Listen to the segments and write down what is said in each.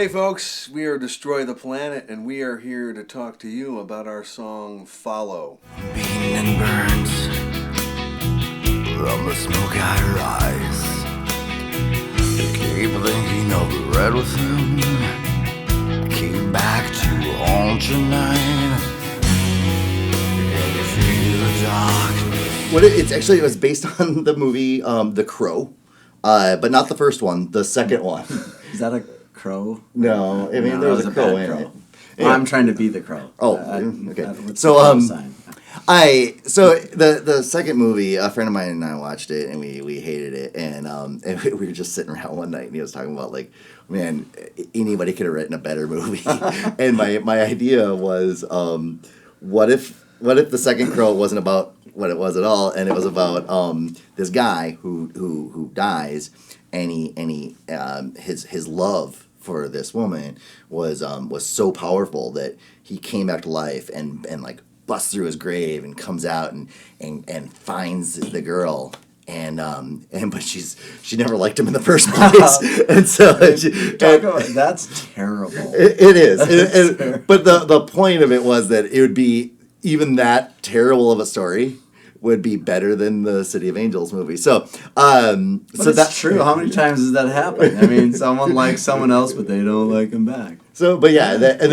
Hey folks, we are Destroy the Planet and we are here to talk to you about our song Follow. Beaten and burnt from the smoke I rise. Keep thinking of the red with him. Came back to haunt your night. And you feel the darkness. It was based on the movie The Crow, but not the first one, the second one. Is that a crow? No, I mean there was a crow in it. Well, I'm trying to be the crow. Oh, okay. The second movie, a friend of mine and I watched it, and we hated it, and we were just sitting around one night, and he was talking about like, man, anybody could have written a better movie, and my idea was, what if the second Crow wasn't about what it was at all, and it was about this guy who dies, and his love for this woman was so powerful that he came back to life and like busts through his grave and comes out and finds the girl but she never liked him in the first place, and so that's terrible. It is, but the point of it was that it would be even that terrible of a story would be better than the City of Angels movie. So that's true. How many times has that happened? I mean, someone likes someone else, but they don't like him back. So, but yeah, the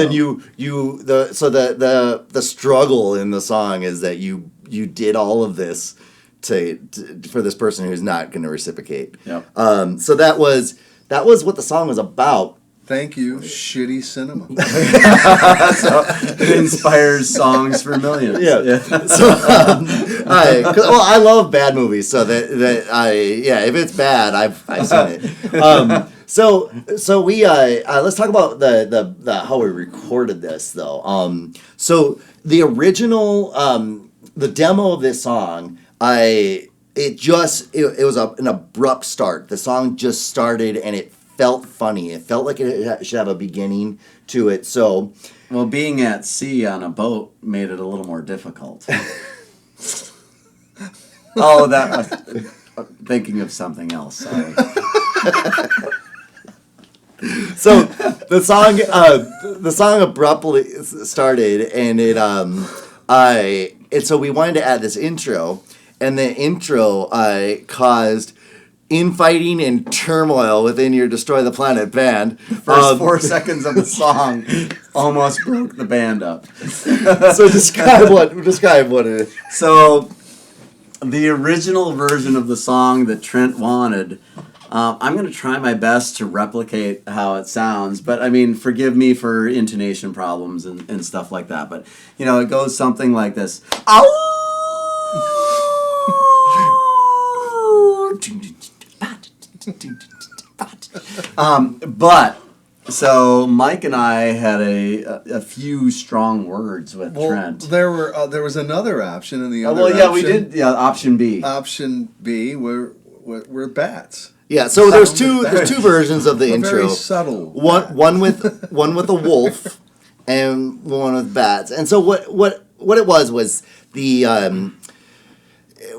struggle in the song is that you did all of this for this person who's not going to reciprocate. Yep. So that was what the song was about. Thank you, shitty cinema. So it inspires songs for millions. Yeah. So I love bad movies. So if it's bad, I've seen it. So we let's talk about the how we recorded this though. So the original the demo of this song, it was an abrupt start. The song just started and it felt funny. It felt like it should have a beginning to it. So, well, being at sea on a boat made it a little more difficult. Oh, that was thinking of something else. Sorry. So the song abruptly started, and so we wanted to add this intro, and the intro caused infighting and turmoil within your Destroy the Planet band. First 4 seconds of the song almost broke the band up. So describe what it is. So the original version of the song that Trent wanted, I'm going to try my best to replicate how it sounds, but I mean, forgive me for intonation problems and stuff like that. But, it goes something like this. So Mike and I had a few strong words with Trent. There was another option in the other. We did. Yeah, option B. Option B were bats. Yeah, so there's two versions of the intro. Very subtle. One with a wolf and one with bats. And so what it was the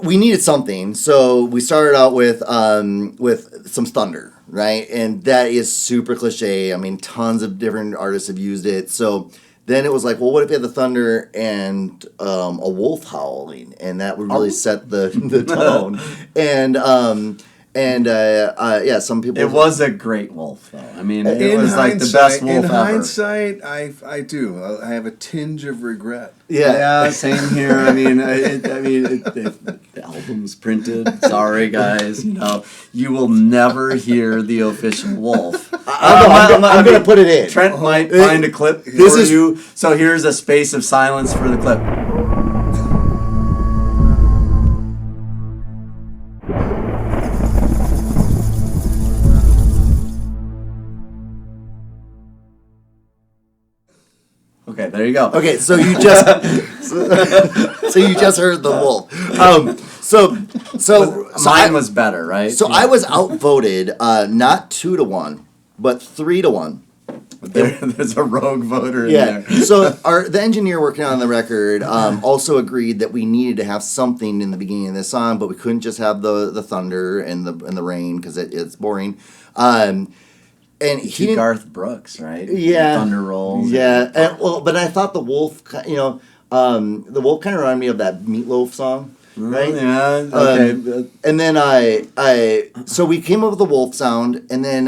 we needed something, so we started out with some thunder, right? And that is super cliche. I mean, tons of different artists have used it. So then it was like, well, what if you had the thunder and a wolf howling, and that would really set the tone. Some people. It was a great wolf, though. I mean, it was like the best wolf ever. In hindsight, I do. I have a tinge of regret. Yeah, same here. I mean, the album's printed. Sorry, guys. You will never hear the official wolf. I'm going to put it in. Trent might find a clip for you. So here's a space of silence for the clip. Okay, there you go. Okay, so you just heard the wolf. Mine was better, right? So I was outvoted, not 2-1, but 3-1. There's a rogue voter in there. So the engineer working on the record also agreed that we needed to have something in the beginning of this song, but we couldn't just have the thunder and the rain because it's boring. and he didn't. Garth Brooks, right? Yeah. Thunder Rolls. Yeah, and, well, but I thought the Wolf, the Wolf kind of reminded me of that Meatloaf song, right? Yeah. Okay. And then so we came up with the Wolf sound, and then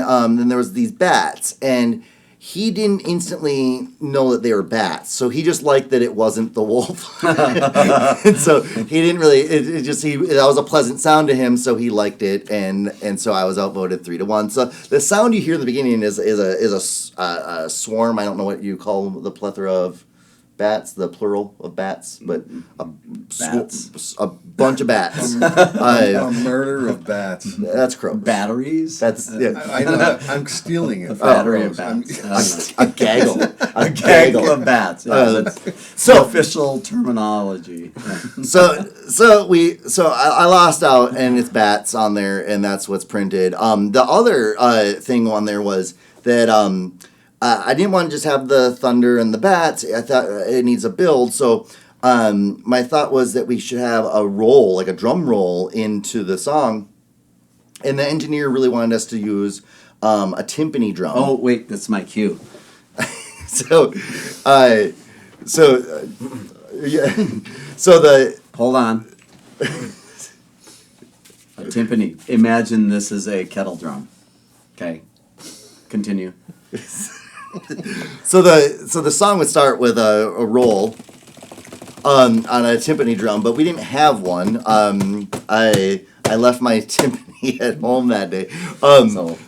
there was these bats, and he didn't instantly know that they were bats, so he just liked that it wasn't the wolf, and so he didn't really. That was a pleasant sound to him, so he liked it, and so I was outvoted 3-1. So the sound you hear in the beginning is a swarm. I don't know what you call the plethora of bats, the plural of bats, but a bunch of bats. A murder of bats. That's gross. Batteries. That's yeah. I know. I'm stealing it. Battery of Gross. bats. A gaggle. A gaggle of bats. Yeah, that's So official terminology. so I lost out, and it's bats on there, and that's what's printed. The other thing on there was that I didn't want to just have the thunder and the bats. I thought it needs a build, so my thought was that we should have a roll, like a drum roll, into the song. And the engineer really wanted us to use a timpani drum. Oh wait, that's my cue. So the Hold on. A timpani. Imagine this is a kettle drum. Okay. Continue. So the song would start with a roll on a timpani drum, but we didn't have one. I left my timpani at home that day.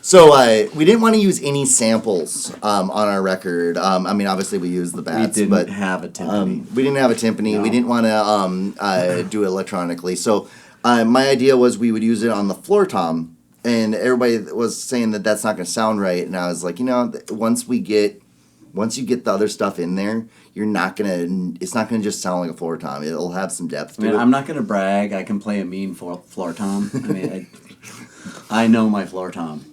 So we didn't want to use any samples on our record. I mean, obviously we used the bats, We but didn't have a timpani. we didn't have a timpani. No. We didn't want to do it electronically. So my idea was we would use it on the floor tom. And everybody was saying that that's not going to sound right, and I was like, once you get the other stuff in there, it's not gonna just sound like a floor tom. It'll have some depth to it. I'm not gonna brag. I can play a mean floor tom. I mean, I know my floor tom.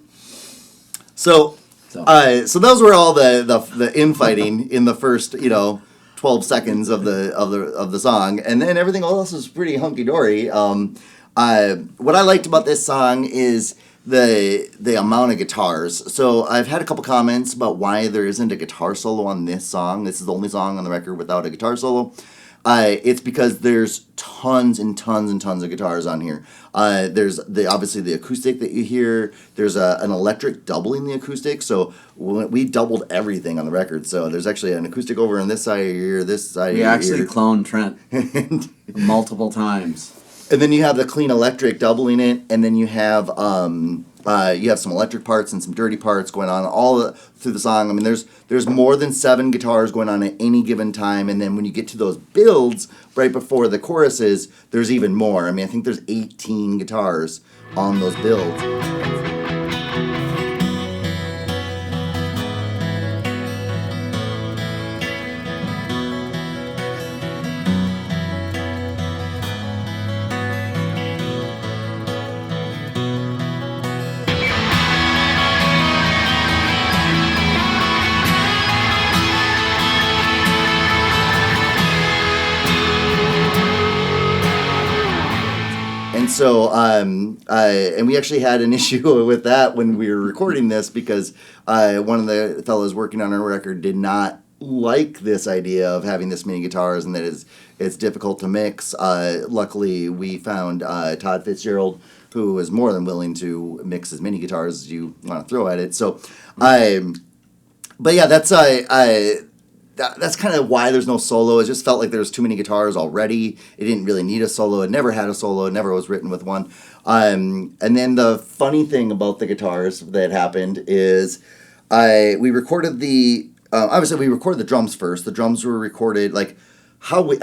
So those were all the infighting in the first 12 seconds of the song, and then everything else was pretty hunky dory. What I liked about this song is the amount of guitars. So I've had a couple comments about why there isn't a guitar solo on this song. This is the only song on the record without a guitar solo. It's because there's tons and tons and tons of guitars on here. There's obviously the acoustic that you hear. There's an electric doubling the acoustic. So we doubled everything on the record. So there's actually an acoustic over on this side of your ear, this side of your ear. We actually cloned Trent multiple times. And then you have the clean electric doubling it, and then you have some electric parts and some dirty parts going on through the song. I mean, there's more than 7 guitars going on at any given time, and then when you get to those builds right before the choruses, there's even more. I mean, I think there's 18 guitars on those builds. So, and we actually had an issue with that when we were recording this because one of the fellows working on our record did not like this idea of having this many guitars and that it's difficult to mix. Luckily, we found Todd Fitzgerald, who was more than willing to mix as many guitars as you want to throw at it. So, but yeah, that's kind of why there's no solo. It just felt like there was too many guitars already. It didn't really need a solo. It never had a solo. It never was written with one. And then the funny thing about the guitars that happened is we recorded obviously we recorded the drums first. The drums were recorded how we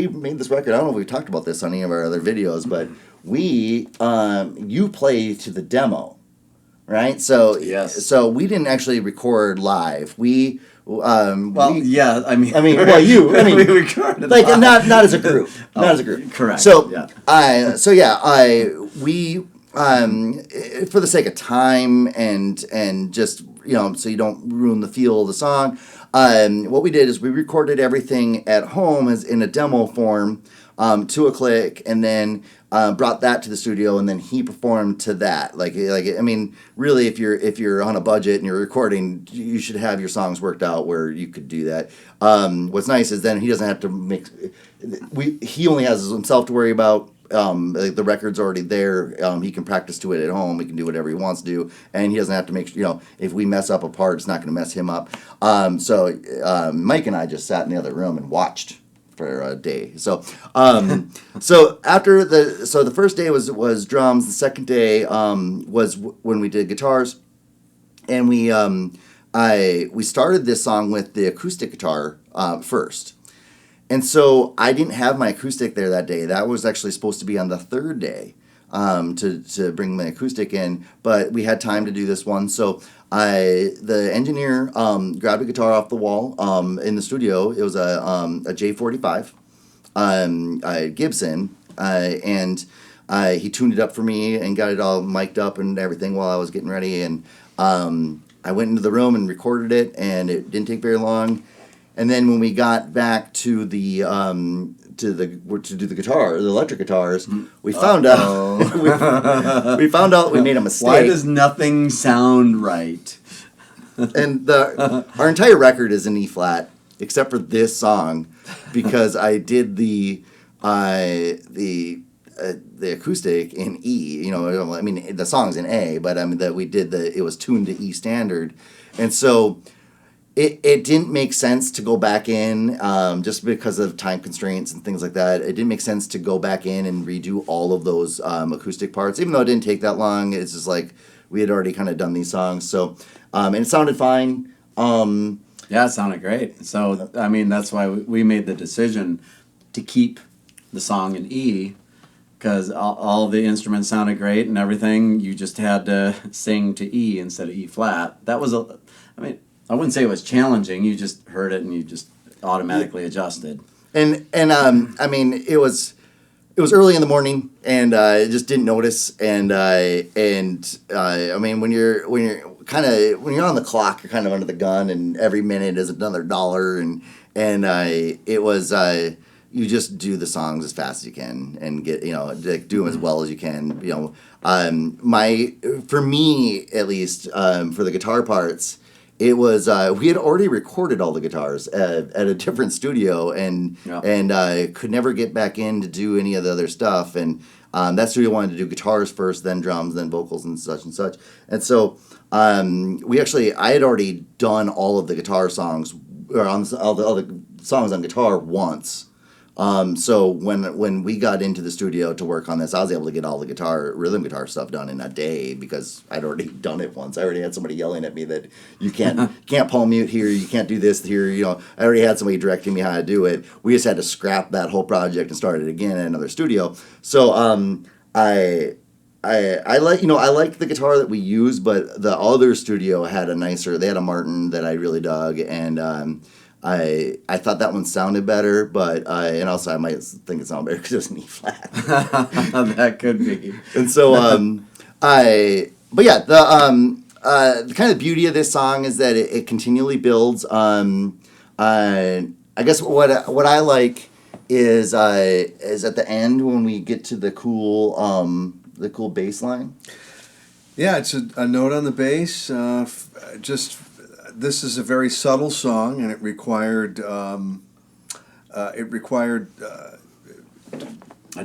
made this record. I don't know if we talked about this on any of our other videos, but you play to the demo, right? So yes. So we didn't actually record live. We we recorded not as a group, not as a group. Correct. So we for the sake of time and just so you don't ruin the feel of the song, what we did is we recorded everything at home as in a demo form to a click, and then brought that to the studio, and then he performed to that. Like I mean, really, if you're on a budget and you're recording, you should have your songs worked out where you could do that. What's nice is then he doesn't have to mix. He only has himself to worry about. Like the record's already there. He can practice to it at home. He can do whatever he wants to do, and he doesn't have to make. If we mess up a part, it's not going to mess him up. So Mike and I just sat in the other room and watched for a day. So after the first day was drums. The second day was when we did guitars, and we started this song with the acoustic guitar first. And so I didn't have my acoustic there that day. That was actually supposed to be on the third day to bring my acoustic in, but we had time to do this one. So the engineer grabbed a guitar off the wall in the studio. It was a J45 Gibson, and he tuned it up for me and got it all mic'd up and everything while I was getting ready. And I went into the room and recorded it, and it didn't take very long. And then when we got back to the to do the electric guitars, we found out we found out we made a mistake. Why does nothing sound right? And our entire record is in E flat except for this song, because I did the acoustic in E. I mean the song's in A, but I mean it was tuned to E standard, and so. It didn't make sense to go back in just because of time constraints and things like that. It didn't make sense to go back in and redo all of those acoustic parts, even though it didn't take that long. It's just like we had already kind of done these songs. So, and it sounded fine. Yeah, it sounded great. So, I mean, that's why we made the decision to keep the song in E, because all the instruments sounded great and everything. You just had to sing to E instead of E flat. That was I wouldn't say it was challenging. You just heard it and you just automatically adjusted. And I mean it was early in the morning, and I just didn't notice. And I mean when you're on the clock, you're kind of under the gun, and every minute is another dollar. And it was you just do the songs as fast as you can and get do them as well as you can. For me at least for the guitar parts. It was we had already recorded all the guitars at a different studio, and could never get back in to do any of the other stuff. And that studio wanted to do guitars first, then drums, then vocals, and such and such. And so I had already done all of the guitar songs, or all the songs on guitar once. So when we got into the studio to work on this, I was able to get all the rhythm guitar stuff done in a day because I'd already done it once. I already had somebody yelling at me that you can't palm mute here, you can't do this here. I already had somebody directing me how to do it. We just had to scrap that whole project and start it again in another studio. So I like the guitar that we used, but the other studio had they had a Martin that I really dug, and I thought that one sounded better, but and also I might think it sounded better because it was an E flat. That could be. And so but yeah, the kind of beauty of this song is that it continually builds. I guess what I like is at the end when we get to the cool bass line. Yeah, it's a note on the bass. This is a very subtle song, and it required a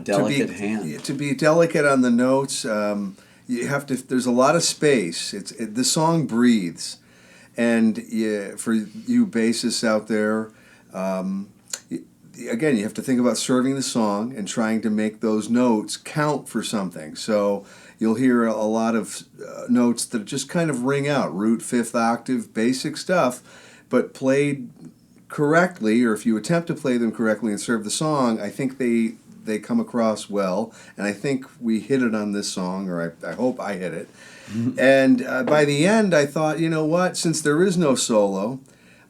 delicate hand to be delicate on the notes. You have to. There's a lot of space. The song breathes, and for you bassists out there, again, you have to think about serving the song and trying to make those notes count for something. So you'll hear a lot of notes that just kind of ring out, root, fifth octave, basic stuff, but played correctly, or if you attempt to play them correctly and serve the song, I think they come across well, and I think we hit it on this song, or I hope I hit it. Mm-hmm. And by the end, I thought, you know what, since there is no solo,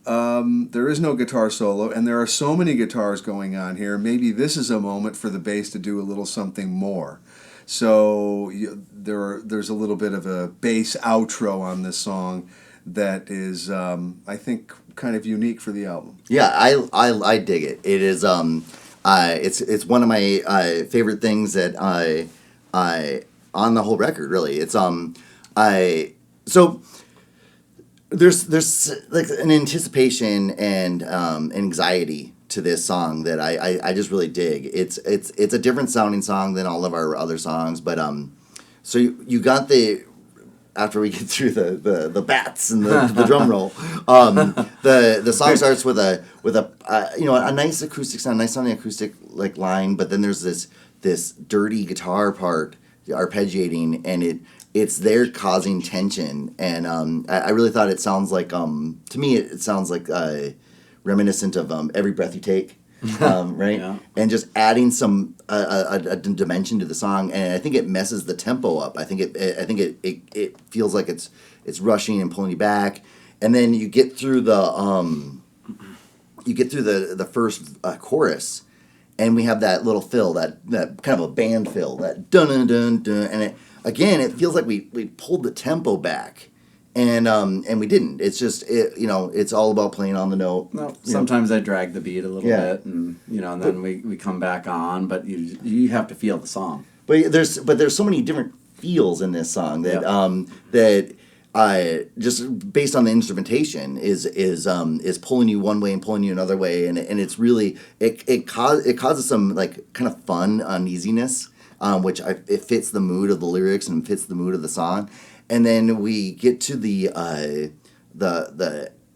there is no guitar solo, and there are so many guitars going on here, maybe this is a moment for the bass to do a little something more. So there's a little bit of a bass outro on this song that is, I think, kind of unique for the album. Yeah, I dig it. It is it's one of my favorite things that I on the whole record, really. It's so there's like an anticipation and anxiety to this song that I just really dig. It's a different sounding song than all of our other songs, but so you got after we get through the bats and the drum roll, the song starts with a nice acoustic sound, nice sounding acoustic like line, but then there's this dirty guitar part arpeggiating, and it's there causing tension, and I really thought it sounds like to me it sounds like reminiscent of Every Breath You Take. Right, Yeah. And just adding some a dimension to the song, and I think it messes the tempo up. I think it feels like it's rushing and pulling you back, and then you get through the first chorus, and we have that little fill, that kind of a band fill, that dun dun dun dun, and it feels like we pulled the tempo back. And we didn't. It's just it's all about playing on the note. No, sometimes I drag the beat a little Yeah. bit, and and then we come back on. But you have to feel the song. But there's so many different feels in this song that just based on the instrumentation is pulling you one way and pulling you another way, and it's really it causes some like kind of fun uneasiness, which it fits the mood of the lyrics and fits the mood of the song. And then we get to the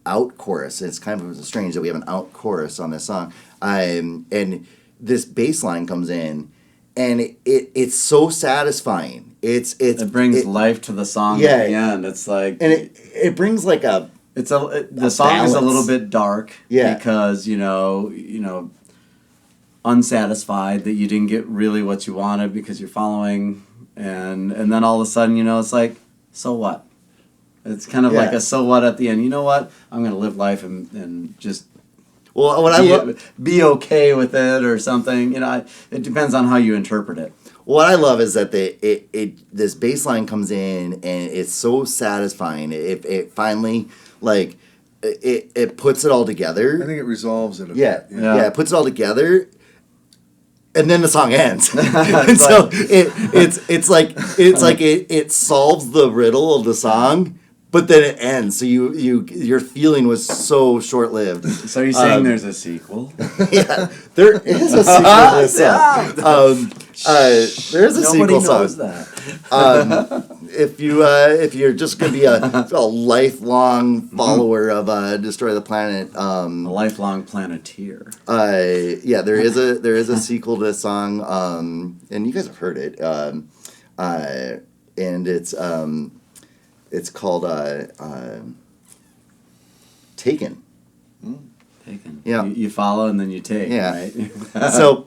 out chorus. It's kind of strange that we have an out chorus on this song. And this bass line comes in, and it's so satisfying. It brings life to the song Yeah. at the end. It's like, and it brings like the the song is a little bit dark. Yeah. Because unsatisfied that you didn't get really what you wanted because you're following, and then all of a sudden it's like, so what? It's kind of like a so what at the end. You know what? I'm going to live life and just be okay with it or something. It depends on how you interpret it. What I love is that this bass line comes in, and it's so satisfying. It finally like it puts it all together. I think it resolves it a Yeah, bit. yeah, it puts it all together. And then the song ends, and so it's like it solves the riddle of the song, but then it ends. So your feeling was so short lived. So you're saying there's a sequel? Yeah, there is a sequel to this song. There is a Nobody sequel knows song. that. If you're just gonna be a lifelong follower of Destroy the Planet, A lifelong planeteer. there is a sequel to this song, and you guys have heard it, and it's called Taken. Taken. Yeah. You follow and then you take. Yeah. Right. So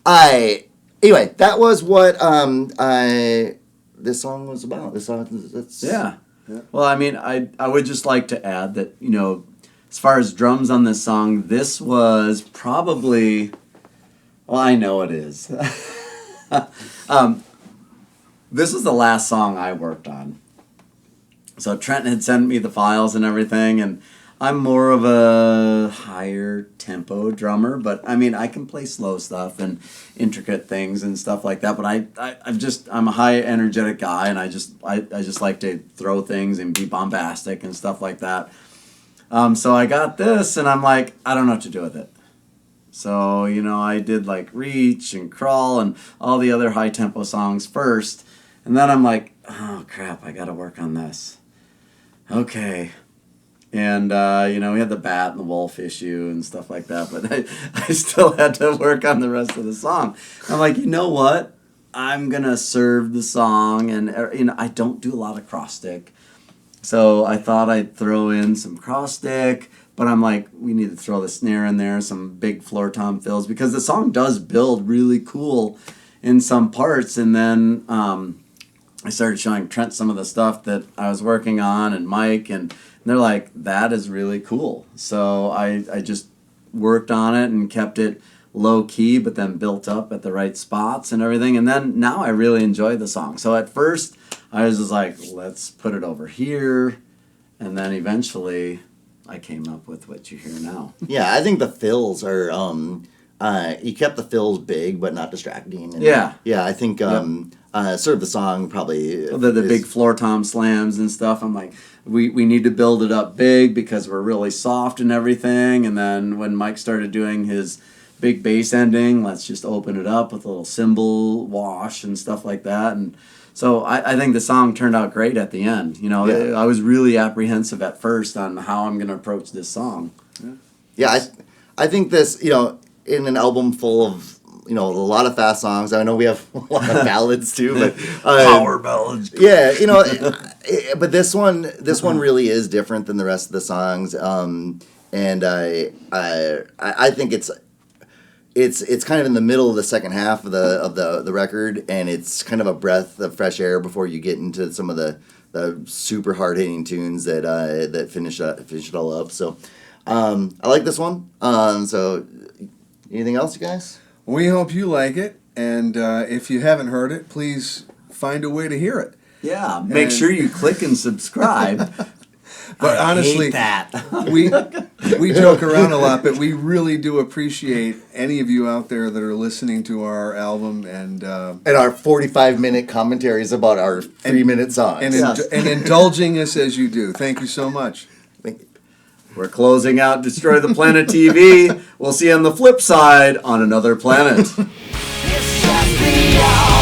anyway, that was what this song was about. This song, that's Yeah. Well, I mean, I would just like to add that, as far as drums on this song, this was probably, well, I know it is. This was the last song I worked on. So Trent had sent me the files and everything, and I'm more of a higher tempo drummer, but I mean, I can play slow stuff and intricate things and stuff like that. But I'm a high energetic guy, and I just like to throw things and be bombastic and stuff like that. So I got this, and I'm like, I don't know what to do with it. So I did like Reach and Crawl and all the other high tempo songs first, and then I'm like, oh crap, I got to work on this. Okay. And, we had the bat and the wolf issue and stuff like that, but I still had to work on the rest of the song. I'm like, you know what? I'm going to serve the song, and, I don't do a lot of cross stick. So I thought I'd throw in some cross stick, but I'm like, we need to throw the snare in there, some big floor tom fills, because the song does build really cool in some parts. And then I started showing Trent some of the stuff that I was working on, and Mike, and they're like, that is really cool. So I just worked on it and kept it low key, but then built up at the right spots and everything. And then now I really enjoy the song. So at first I was just like, let's put it over here. And then eventually I came up with what you hear now. Yeah, I think the fills are. You kept the fills big, but not distracting. And Yeah. Yeah, I think sort of the song probably. The is- big floor tom slams and stuff. I'm like, we need to build it up big because we're really soft and everything. And then when Mike started doing his big bass ending, let's just open it up with a little cymbal wash and stuff like that. And so I think the song turned out great at the end. You know, Yeah. I was really apprehensive at first on how I'm going to approach this song. Yeah, I think this, in an album full of, a lot of fast songs. I know we have a lot of ballads too, but ballads. yeah, but this one really is different than the rest of the songs, and I think it's kind of in the middle of the second half of the record, and it's kind of a breath of fresh air before you get into some of the super hard hitting tunes that finish it all up. So I like this one. So anything else, you guys? We hope you like it, and if you haven't heard it, please find a way to hear it. Yeah, make And- sure you click and subscribe. But honestly, that. we joke around a lot, but we really do appreciate any of you out there that are listening to our album and And our 45-minute commentaries about our 3-minute songs. and indulging us as you do. Thank you so much. We're closing out Destroy the Planet TV. We'll see you on the flip side on another planet. It's just the